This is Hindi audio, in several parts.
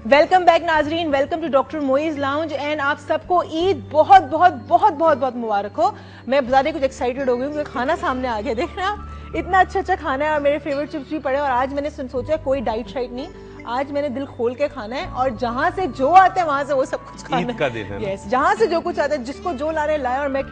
वेलकम बैक नाजरीन, welcome to doctor Moiz lounge and आप सबको ईद बहुत बहुत बहुत बहुत बहुत मुबारक हो। मैं ज़्यादा कुछ एक्साइटेड हो गई हूँ क्योंकि खाना सामने आ गया। देख रहे हैं आप, इतना अच्छा अच्छा खाना है और मेरे फेवरेट चिप्स भी पड़े। और आज मैंने सोचा कोई डाइट शाइट नहीं, आज मैंने दिल खोल के खाना है और जहां से जो आता है वहां से वो सब कुछ खाना ईद का दिन है। यस, जहां से जो कुछ आता है, जिसको जो लाने लाए और मैं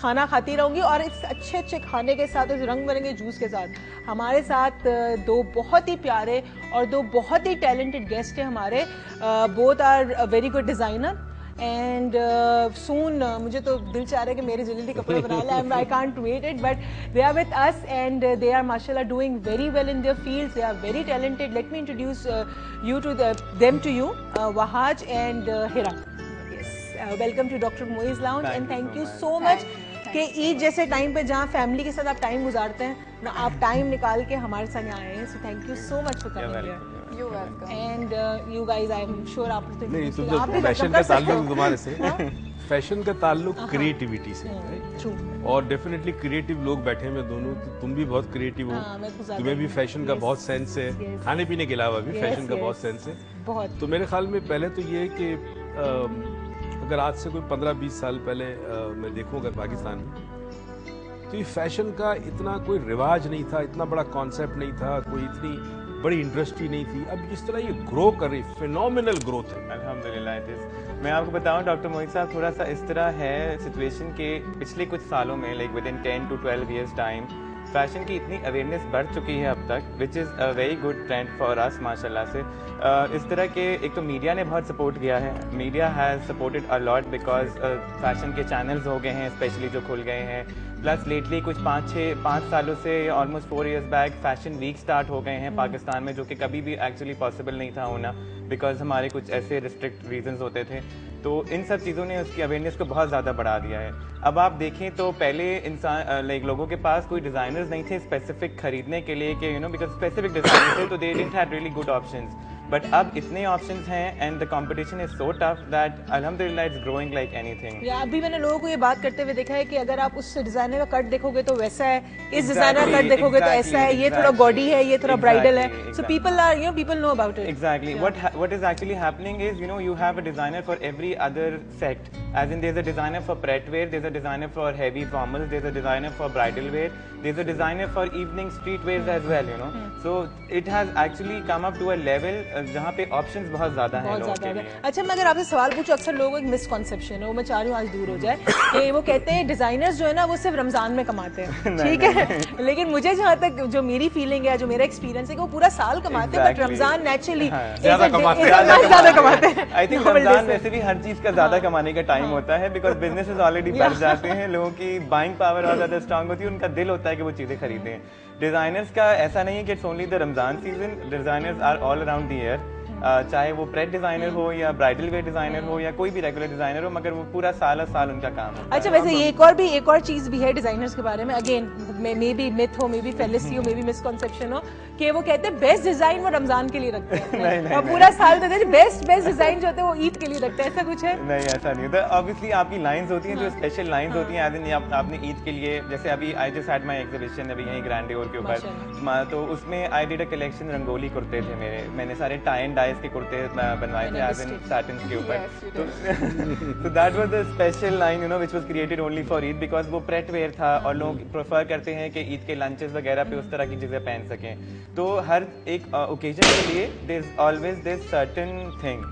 खाना खाती रहूंगी। और इस अच्छे अच्छे खाने के साथ, इस रंग बिरंगे जूस के साथ हमारे साथ दो बहुत ही प्यारे और दो बहुत ही टैलेंटेड गेस्ट हैं हमारे। Both are very good designer and soon मुझे तो दिल चाह रहा है कि मेरे जल्दी कपड़े बना ले। I can't wait it, but they are with us and they are माशाल्लाह doing very well in their fields. They are very talented. Let me introduce you to them to you, Wahaj and Hira. Yes, welcome to Dr. Moiz Lounge and thank you so much कि ईद जैसे टाइम पे जहाँ फैमिली के साथ आप टाइम गुजारते हैं ना, आप टाइम निकाल के हमारे साथ यहाँ आए हैं। So thank you so much for coming here. You welcome. And you guys, I am sure आप फैशन का ताल्लुक तुम्हारे से फैशन का ताल्लुक क्रिएटिविटी से है और डेफिनेटली क्रिएटिव लोग बैठे हैं दोनों। तो तुम भी बहुत क्रिएटिव हो, तुम्हें भी फैशन का बहुत सेंस है, खाने पीने के अलावा भी फैशन का बहुत सेंस है बहुत। तो मेरे ख्याल में पहले तो ये है कि अगर आज से कोई 15-20 साल पहले मैं देखूं अगर पाकिस्तान में, तो ये फैशन का इतना कोई रिवाज नहीं था, इतना बड़ा कॉन्सेप्ट नहीं था, कोई इतनी बड़ी इंडस्ट्री नहीं थी। अब जिस तरह ये ग्रो कर रही, फिनोमिनल ग्रोथ है। अल्हम्दुलिल्लाह। मैं आपको बताऊं डॉक्टर मोइज साहब, थोड़ा सा इस तरह है सिचुएशन के पिछले कुछ सालों में, like with in 10 to 12 years time, fashion की इतनी अवेयरनेस बढ़ चुकी है अब तक, which is a very good trend for us माशाल्लाह से। इस तरह के एक तो मीडिया ने बहुत सपोर्ट किया है, media has supported a lot because fashion के चैनल्स हो गए हैं स्पेशली जो खुल गए हैं। प्लस लेटली कुछ 5 सालों से almost 4 years back fashion week start हो गए हैं पाकिस्तान में, जो कि कभी भी एक्चुअली पॉसिबल नहीं था होना बिकॉज हमारे कुछ ऐसे रिस्ट्रिक्ट रीजंस होते थे। तो इन सब चीज़ों ने उसकी अवेयरनेस को बहुत ज़्यादा बढ़ा दिया है। अब आप देखें तो पहले इंसान लाइक लोगों के पास कोई डिज़ाइनर्स नहीं थे स्पेसिफिक खरीदने के लिए कि बिकॉज स्पेसिफिक डिज़ाइनर्स थे तो they didn't have really good options. But अब इतने ऑप्शंस हैं and the competition is so tough that अल्हम्दुलिल्लाह इट्स ग्रोइंग लाइक एनीथिंग। या अभी मैंने लोगों को ये बात करते हुए देखा है कि अगर आप उस डिजाइनर का कट देखोगे तो वैसा है, इस डिजाइनर का कट देखोगे तो ऐसा है, ये थोड़ा गॉडी है, ये थोड़ा ब्राइडल है। So people are people know about it. Exactly. What is actually happening is you have a designer for every other sect. As in there's a designer for pret wear, there's a designer for heavy formals, there's a designer for bridal wear, there's a designer for evening street wears as well. So it has actually come up to a level जहाँ पे ऑप्शंस बहुत ज्यादा हैं लोगों के लिए। अच्छा, मैं अगर आपसे सवाल पूछूं, अक्सर लोगों को एक मिसकॉन्सेप्शन है, वो मैं चाह रही हूँ आज दूर हो जाए कि वो कहते हैं डिजाइनर्स जो है ना वो सिर्फ रमजान में कमाते हैं, ठीक है। लेकिन मुझे जहाँ तक जो मेरी फीलिंग है, जो मेरा एक्सपीरियंस है कि वो पूरा साल कमाते हैं, बट रमजान नेचुरली ज्यादा कमाते हैं। आई थिंक रमजान वैसे भी हर चीज का ज्यादा कमाने का टाइम होता है बिकॉज बिजनेसेस ऑलरेडी बढ़ जाते हैं, लोगों की बाइंग पावर और ज्यादा स्ट्रांग होती है, उनका दिल होता है कि वो चीजें खरीदें। डिजाइनर्स का ऐसा नहीं है कि it's only the Ramzan season, designers are all around the year. चाहे वो प्रेड डिजाइनर हो या ब्राइडल वेयर डिजाइनर हो या कोई भी रेगुलर डिजाइनर हो, मगर वो पूरा साल उनका काम है। अच्छा, वैसे ये एक और चीज भी है डिजाइनर्स के बारे में, अगेन मे बी मिथ हो, मे बी फेलिसी हो, मे बी मिसकॉन्सेप्शन हो, कि वो कहते हैं बेस्ट डिजाइन वो रमजान के लिए रखते हैं और पूरा साल देते हैं बेस्ट डिजाइन जो होते हैं वो ईद के लिए रखते हैं। ऐसा कुछ है? नहीं, ऐसा नहीं होता। ऑब्वियसली आपकी लाइंस होती हैं जो स्पेशल लाइंस होती हैं, आपने ईद के लिए, जैसे अभी I just had my exhibition अभी यहीं ग्रैंड डियोर के ऊपर, तो उसमें I did a collection rangoli कुर्ते थे मेरे, मैंने सारे टाई एंड डाइज के कुर्ते बनवाए थे एज इन सैटिन के ऊपर। तो that was the special line which was created only for Eid because वो प्रेट वेयर था और लोग प्रेफर करते हैं कि ईद के लंचेस वगैरह पे उस तरह की चीजें पहन सकें। तो हर एक ओकेजन के लिए there is always this certain thing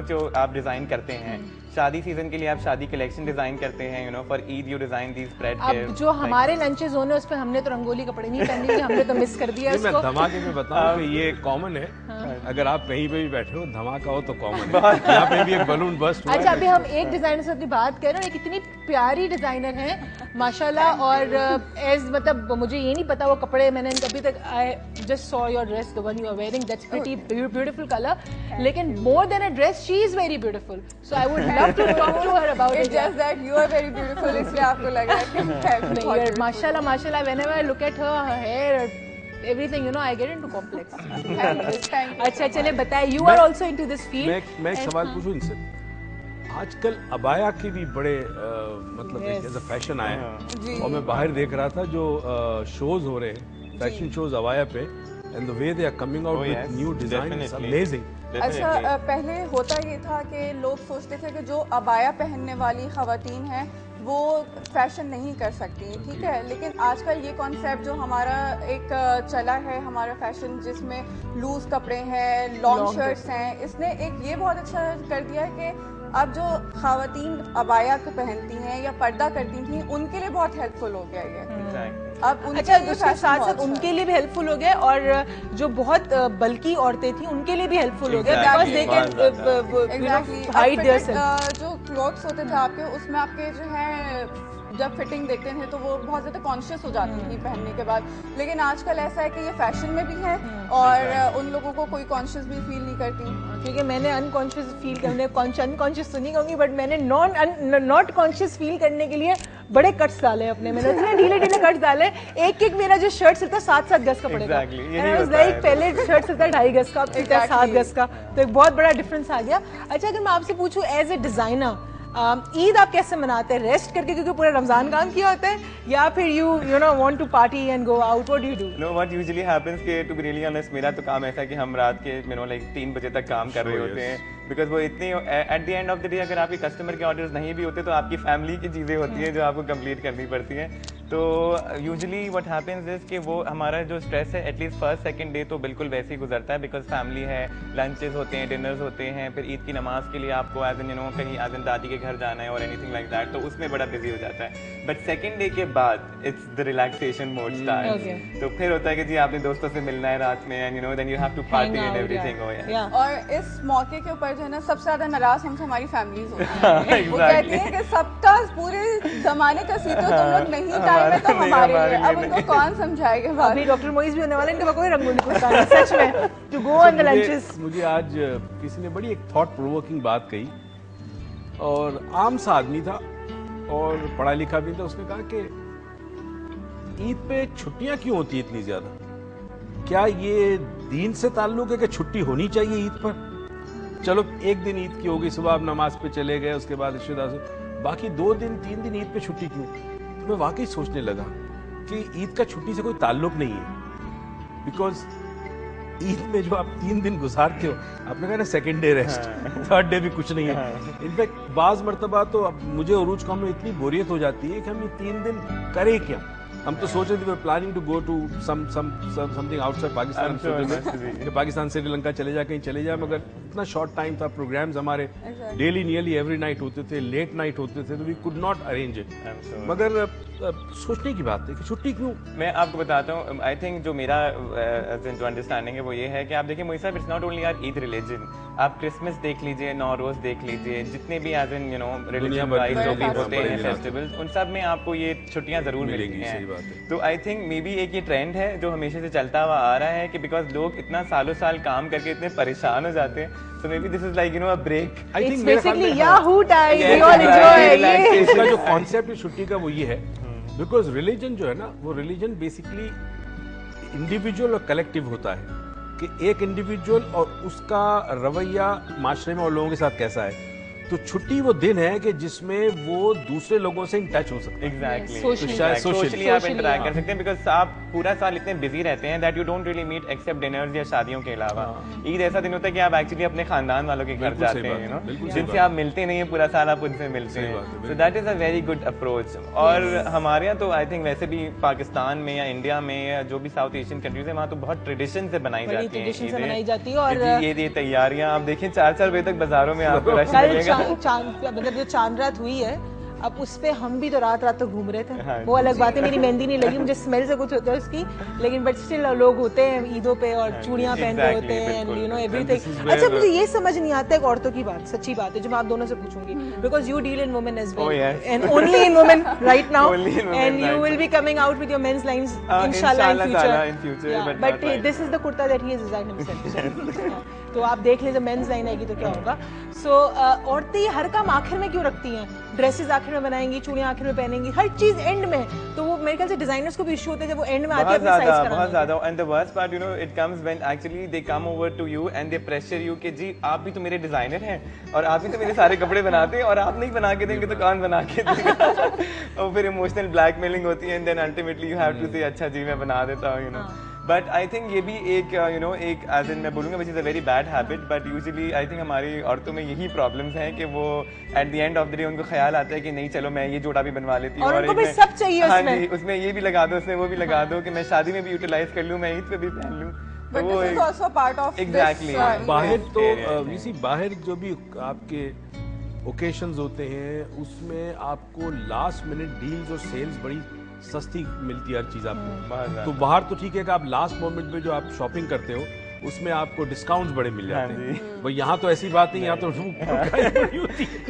जो आप डिजाइन करते हैं। शादी सीजन के लिए आप शादी कलेक्शन डिजाइन करते हैं, for Eid you design these pret. अब जो हमारे लंचेस होने उस पे हमने तो रंगोली कपड़े नहीं पहने थे, हमने तो मिस कर दिया इसको। मैं धमाके में बताऊं कि ये कॉमन है, अगर आप कहीं पे भी बैठे हो धमाका हो तो कॉमन है। यहाँ पे भी एक बलून बस्ट हुआ। अच्छा, अभी हम एक डिजाइनर से अपनी बात कर रहे हैं, एक इतनी प्यारी डिजाइनर है माशाल्लाह, और एज मतलब मुझे ये नहीं पता वो कपड़े मैंने अभी तक, I just saw your dress the one you are wearing, that's pretty beautiful colour, लेकिन more than a dress she is very beautiful. So I would love to talk to her about it. Just that you are very beautiful, इसलिए आपको लग रहा है कि माशाल्लाह whenever I look at her hair everything I get into complex. अच्छा, चले बताए, you are also into this field. मैं एक सवाल पूछूं इनसे, आजकल अबाया के भी बड़े मतलब जैसे फैशन आए हैं और मैं बाहर देख रहा था जो शोज हो रहे हैं, फैशन शोज अबाया पे, and the way they are coming out with new design is amazing. अच्छा, पहले होता ये था कि लोग सोचते थे कि जो अबाया पहनने वाली ख़वातीन हैं वो फैशन नहीं कर सकती, ठीक है, लेकिन आजकल ये कॉन्सेप्ट जो हमारा एक चला है, हमारा फैशन जिसमें लूज कपड़े हैं, लॉन्ग शर्ट्स हैं, इसने एक ये बहुत अच्छा कर दिया है कि अब जो ख़वातीन अबाया को पहनती हैं या पर्दा करती थी उनके लिए बहुत हेल्पफुल हो गया ये। अब अच्छा, उसके साथ साथ उनके लिए भी हेल्पफुल हो गया और जो बहुत बल्कि औरतें थी उनके लिए भी हेल्पफुल हो गया, because they can hide their self. जो क्लॉथ्स होते थे आपके, उसमें आपके जो है जब फिटिंग देखते थे तो वो बहुत ज़्यादा कॉन्शियस हो जाती थी पहनने के बाद, लेकिन आजकल ऐसा है कि ये फैशन में भी है और उन लोगों को कोई कॉन्शियस भी फील नहीं करती। क्योंकि मैंने अनकॉन्शियस फील करने, अनकॉन्शियस तो नहीं कहूँगी, बट मैंने नॉट कॉन्शियस फील करने के लिए बड़े कट्स डाले अपने, मैंने इतने ढीले ढीले कट्स डाले, एक मेरा जो शर्ट सिलता 7-7 गज का पड़ेगा, लाइक पहले शर्ट सिलता 2.5 गज का, अब सिलता 7 गज का, तो एक बहुत बड़ा डिफरेंस आ गया। अच्छा, अगर मैं आपसे पूछूं एज ए डिजाइनर, ईद आप कैसे मनाते हैं? रेस्ट करके, क्योंकि पूरा रमजान काम किया होता है, या फिर you know want to party and go out? What do you do? No, what usually happens कि टू बी रियली ऑनेस्ट, मेरा तो काम ऐसा है कि हम रात के लाइक 3 बजे तक काम कर रहे होते हैं, बिकॉज वो इतनी at the end of the day अगर आपके कस्टमर के ऑर्डर्स नहीं भी होते तो आपकी फैमिली की चीज़ें होती हैं जो आपको कंप्लीट करनी पड़ती हैं। तो यूजुअली व्हाट हैपेंस इज कि वो हमारा जो स्ट्रेस है एटलीस्ट फर्स्ट सेकंड डे तो बिल्कुल वैसे ही गुजरता है, बिकॉज फैमिली है, लंचेस होते हैं, डिनर्स होते हैं, फिर ईद की नमाज के लिए आपको एज एन कहीं एज एन दादी के घर जाना है और एनीथिंग लाइक दैट, तो उसमें बड़ा बिजी हो जाता है। बट सेकंड डे के बाद it's the relaxation mode start, तो फिर होता है कि जी आपने दोस्तों से मिलना है रात में and then you have to party and everything. और इस मौके के ऊपर जो है ना सबसे ज्यादा नाराज हमसे हमारी फैमिलीज होती हैं। वो कहती हैं कि सबका पूरे जमाने का सीतो तुम लोग नहीं, टाइम है तो हमारे लिए। अब उनको कौन समझाएगा? अभी डॉक्टर मोइज भी होने वाले, इनका कोई रंगोली कुर्ता सच में to go on the lunches. मुझे आज किसी ने बड़ी एक थॉट प्रोवोकिंग बात कही, और आम सा आदमी था और पढ़ा लिखा भी था, उसने कहा कि ईद पे छुट्टियां क्यों होती है इतनी ज्यादा? क्या ये दीन से ताल्लुक है कि छुट्टी होनी चाहिए ईद पर? चलो एक दिन ईद की हो गई, सुबह आप नमाज पे चले गए, उसके बाद रिश्तेदार से, बाकी 2 दिन 3 दिन ईद पे छुट्टी क्यों? तो मैं वाकई सोचने लगा कि ईद का छुट्टी से कोई ताल्लुक नहीं है, बिकॉज ईद में जो आप 3 दिन गुजारते हो, आपने कहा ना second day rest, third day भी कुछ नहीं है। इनफैक्ट बाज मरतबा तो अब मुझे उरूज कौम में इतनी बोरियत हो जाती है कि हम ये 3 दिन करें क्या? हम तो सोच रहे थे planning to go to something outside Pakistan, Pakistan से श्रीलंका चले जाए, कहीं चले जाए, मगर इतना शॉर्ट टाइम था, प्रोग्राम्स हमारे डेली नियरली एवरी नाइट होते थे, लेट नाइट होते थे, तो we could not arrange it. मगर सोचने की बात है कि छुट्टी क्यों? मैं आपको बताता हूँ, आई थिंक जो मेरा जो अंडरस्टैंडिंग है वो ये है कि आप देखिए मोइज साहब, it's not only our Eid religion, आप क्रिसमस देख लीजिए, नौरोज देख लीजिए, जितने भी एज एन रिलीजन वाइज जो भी होते हैं फेस्टिवल्स, उन सब में आपको ये छुट्टियां जरूर मिलेंगी हैं। तो आई थिंक मे बी एक ये ट्रेंड है जो हमेशा से चलता हुआ आ रहा है कि बिकॉज लोग इतना सालों साल काम करके इतने परेशान हो जाते हैं, so maybe this is like a break. I think basically Yahoo time, we all enjoy. इसका जो कॉन्सेप्ट है छुट्टी का वो ये है, बिकॉज रिलीजन जो है ना, वो रिलीजन बेसिकली इंडिविजुअल और कलेक्टिव होता है, कि एक इंडिविजुअल और उसका रवैया माशरे में और लोगों के साथ कैसा है। तो छुट्टी वो दिन है कि जिसमें वो दूसरे लोगों से इन टच हो सकते हैं। एग्जैक्टली, सोशली आप इंटरैक्ट कर सकते हैं, बिकॉज आप पूरा साल इतने बिजी रहते हैं that you don't really meet except dinners या शादियों के अलावा। ईद ऐसा दिन होता है कि आप एक्चुअली अपने खानदान वालों के घर जाते हैं, जिनसे आप मिलते नहीं है पूरा साल, आप उनसे मिलते हैं। So that is a very good approach. और हमारे यहाँ तो आई थिंक वैसे भी पाकिस्तान में या इंडिया में या जो भी साउथ एशियन कंट्रीज है, वहाँ तो बहुत ट्रेडिशन से बनाई जाती है। और ये तैयारियां आप देखें, 4-4 बजे तक बाजारों में आपको रश मिलेगा। मतलब जो चांद रात हुई है, अब उस पे हम भी तो रात तक घूम रहे थे। वो अलग बात है, मेरी मेहंदी नहीं लगी, मुझे स्मेल से कुछ होता है उसकी, लेकिन बट स्टिल लोग होते हैं ईदों पे और चूड़ियां पहनते होते हैं, यू नो एवरीथिंग। अच्छा, मुझे ये समझ नहीं आता है औरतों की बात, सच्ची बात है जो मैं आप दोनों से पूछूंगी, because you deal in women as well and only in women right now, and you will be coming out with your men's lines इंशाल्लाह in future, but this is the kurta that he has designed himself. तो आप देख लीजिए मेंस लाइन आएगी तो क्या होगा। सो औरतें हर काम आखिर में क्यों रखती हैं? ड्रेसेस आखिर में बनाएंगी, चूड़ियां आखिर में पहनेंगी, हर चीज एंड में। तो वो मेरे ख्याल से डिजाइनर्स को भी इशू होता है जब वो एंड में आते हैं अपनी साइज कराने। बहुत ज्यादा। And the worst part it comes when actually they come over to you and they pressure you कि जी आप भी तो मेरे डिजाइनर हैं और आप भी तो मेरे सारे कपड़े बनाते हैं, और आप नहीं बना के देंगे तो कौन बना के देगा? और फिर इमोशनल ब्लैकमेलिंग होती है, and then ultimately you have to say अच्छा जी मैं बना देता हूँ, बट आई थिंक ये भी एक एक एज इन मैं बोलूँगा which is a very bad habit, but usually I think हमारी औरतों में यही प्रॉब्लम्स हैं कि वो at the end of the day उनको ख्याल आता है कि नहीं चलो मैं ये जोड़ा भी बनवा लेती हूँ, और उनको भी सब चाहिए हाँ उसमें। जी, उसमें ये भी लगा दो, उसमें वो भी लगा दो कि मैं शादी में भी यूटिलाइज कर लूँ, मैं ईद पे भी पहन लूँ। But this is also part of Exactly. this, बाहर तो area, इसी बाहर जो भी आपके ओकेशंस होते हैं उसमें आपको लास्ट मिनट डील्स और सेल्स बड़ी सस्ती मिलती है हर चीज आपको। तो बाहर तो ठीक है कि आप लास्ट मोमेंट में जो आप शॉपिंग करते हो उसमें आपको डिस्काउंट्स बड़े मिल जाते हैं। भाई यहाँ तो ऐसी बात नहीं, यहाँ तो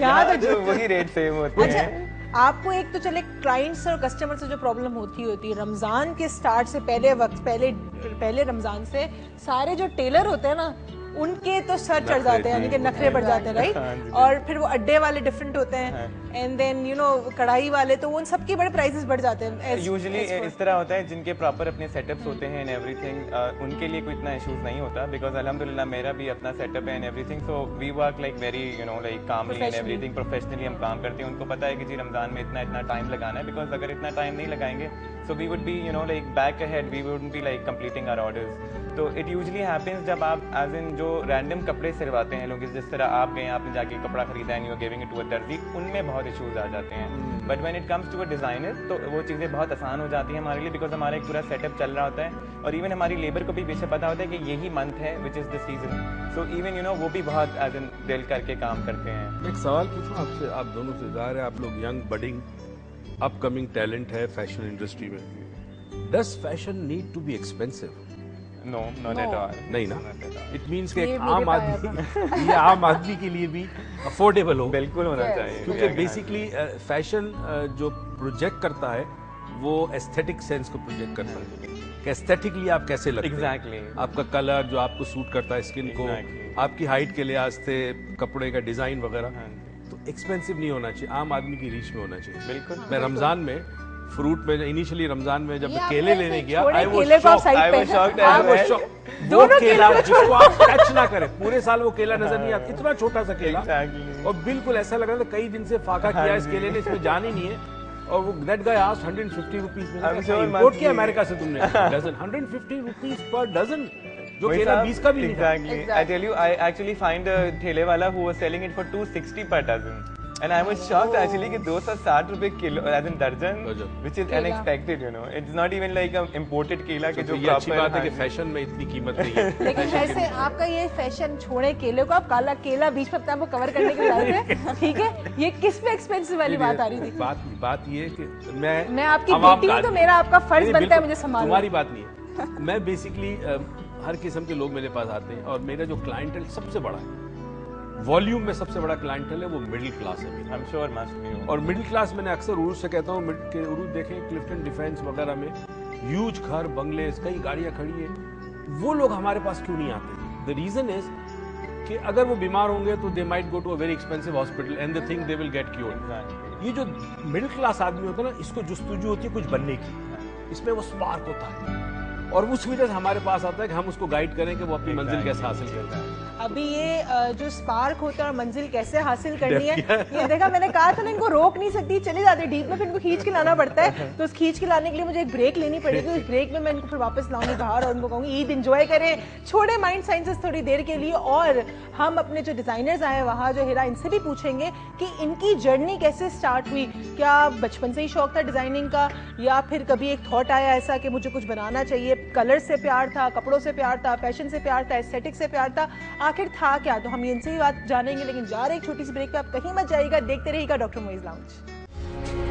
यहाँ तो वही रेट सेम होते हैं। अच्छा, आपको एक तो चले क्लाइंट्स और कस्टमर से जो प्रॉब्लम होती है रमजान के स्टार्ट से पहले रमजान से सारे जो टेलर होते हैं ना उनके तो सर चढ़ जाते हैं, यानी कि नखरे बढ़ जाते हैं, राइट? और फिर वो अड्डे वाले डिफरेंट होते हैं, एंड देन कढ़ाई वाले, तो उन सबके बड़े प्राइसेस बढ़ जाते हैं। यूजुअली इस तरह होता है जिनके प्रॉपर अपने सेटअप्स होते हैं एंड एवरीथिंग, उनके लिए कोई इतना इश्यूज नहीं होता, बिकॉज अल्हम्दुलिल्लाह मेरा भी अपना सेटअप है and everything, so we work like very like calmly and everything, professionally हम काम करते हैं। उनको पता है कि जी रमजान में इतना टाइम लगाना है, बिकॉज अगर इतना टाइम नहीं लगाएंगे so we would be like back ahead, we wouldn't be like completing our orders. तो इट यूजुअली हैपेंस जब आप एज इन जो रैंडम कपड़े सिलवाते हैं लोग, जिस तरह आप गए आपने जाके कपड़ा खरीदा and you are giving it to a दर्जी, उनमें बहुत इश्यूज आ जाते हैं। But when it comes to a designer तो वो चीज़ें बहुत आसान हो जाती हैं हमारे लिए, बिकॉज हमारा एक पूरा सेटअप चल रहा होता है और इवन हमारी लेबर को भी बेशक पता होता है कि यही मंथ है which is the season, so even वो भी बहुत एज इन दिल करके काम करते हैं। एक सवाल पूछूं आपसे, आप दोनों से, ज़ाहिर है आप लोग यंग बडिंग अपकमिंग टैलेंट है फैशन इंडस्ट्री में, does fashion need to be expensive? No, not at all. नहीं ना, इट मीन्स कि एक आम आदमी ये आम आदमी के लिए भी अफोर्डेबल हो, बिल्कुल होना चाहिए, क्योंकि बेसिकली फैशन जो प्रोजेक्ट करता है वो एस्थेटिक सेंस को प्रोजेक्ट करता है कि एस्थेटिकली आप कैसे लगते हैं। एग्जैक्टली, आपका कलर जो आपको सूट करता है स्किन को, आपकी हाइट के लिहाज से कपड़े का डिजाइन वगैरह, तो एक्सपेंसिव नहीं होना चाहिए, आम आदमी की रीच में होना चाहिए। बिल्कुल। मैं रमजान में फ्रूट में इनिशियली रमजान में जब मैं केले लेने गया, आई वाज शॉक्ड, दोनों केला जिसको आप टच ना करें पूरे साल वो केला नजर नहीं आता, इतना छोटा सा केला, और बिल्कुल ऐसा लग रहा था कई दिन से फाका किया इस केले ने, इसमें जान ही नहीं है। और वो दैट गाय आस्क्ड 150 रुपीस में इंपोर्ट किया अमेरिका से तुमने डजन, 150 रुपीस पर डजन, जो केला 20 का भी नहीं था। Exactly. I tell you, I actually find a ठेले वाला who was selling it for 260 per dozen. And I was shocked actually कि 260 रुपए किलो as in दर्जन, which is unexpected, It's not even like a imported केला के जो ये अच्छी बात है कि फैशन में इतनी कीमत नहीं है। लेकिन वैसे आपका ये फैशन छोड़े केले को, आप काला केला बीच में अपने आप को कवर करने के लिए लाए थे, ठीक है? ये किस पे एक्सपेंसिव वाली बात आ रही थी? बात ये कि मैं आपकी बेटी हूँ तो मेरा आपका फर्ज बनता है मुझे संभालना। तुम्हारी बात नहीं है, मैं बेसिकली हर किस्म के लोग मेरे पास आते हैं और मेरा जो क्लाइंटल सबसे बड़ा है, वॉल्यूम में सबसे बड़ा क्लाइंटल है, वो मिडिल क्लास है। I'm sure must be. और मिडिल क्लास मैंने अक्सर उरूज से कहता हूँ कि उरूज देखें क्लिफ्टन डिफेंस वगैरह में ह्यूज घर बंगले कई गाड़ियाँ खड़ी है, वो लोग हमारे पास क्यों नहीं आते? द रीजन इज कि अगर वो बीमार होंगे तो they might go to a very expensive hospital and they think they will get cured. ये जो मिडिल क्लास आदमी होता है ना, इसको जुस्तजू होती है कुछ बनने की, इसमें वो स्पार्क होता है और उस वजह से हमारे पास आता है कि हम उसको गाइड करें कि वो अपनी मंजिल कैसे हासिल करता है। अभी ये जो स्पार्क होता है और मंजिल कैसे हासिल करनी है, ये देखा, मैंने कहा था ना इनको रोक नहीं सकती, चले जाते डीप में, फिर इनको खींच के लाना पड़ता है। तो उस खींच के लाने के लिए मुझे एक ब्रेक लेनी पड़ेगी, उस ब्रेक में मैं इनको फिर वापस लाऊंगी बाहर और उनको कहूंगी ईद एंजॉय करें, छोड़े माइंड साइंसेस थोड़ी देर के लिए। और हम अपने जो डिजाइनर्स आए वहाँ जो हिरा, इनसे भी पूछेंगे कि इनकी जर्नी कैसे स्टार्ट हुई, क्या बचपन से ही शौक था डिजाइनिंग का, या फिर कभी एक थॉट आया ऐसा कि मुझे कुछ बनाना चाहिए, कलर से प्यार था, कपड़ों से प्यार था, फैशन से प्यार था, एस्थेटिक से प्यार था, आखिर था क्या? तो हम इनसे ही बात जानेंगे, लेकिन जा रहे एक छोटी सी ब्रेक पे, आप कहीं मत जाइएगा, देखते रहिएगा डॉक्टर मोइज लाउंज।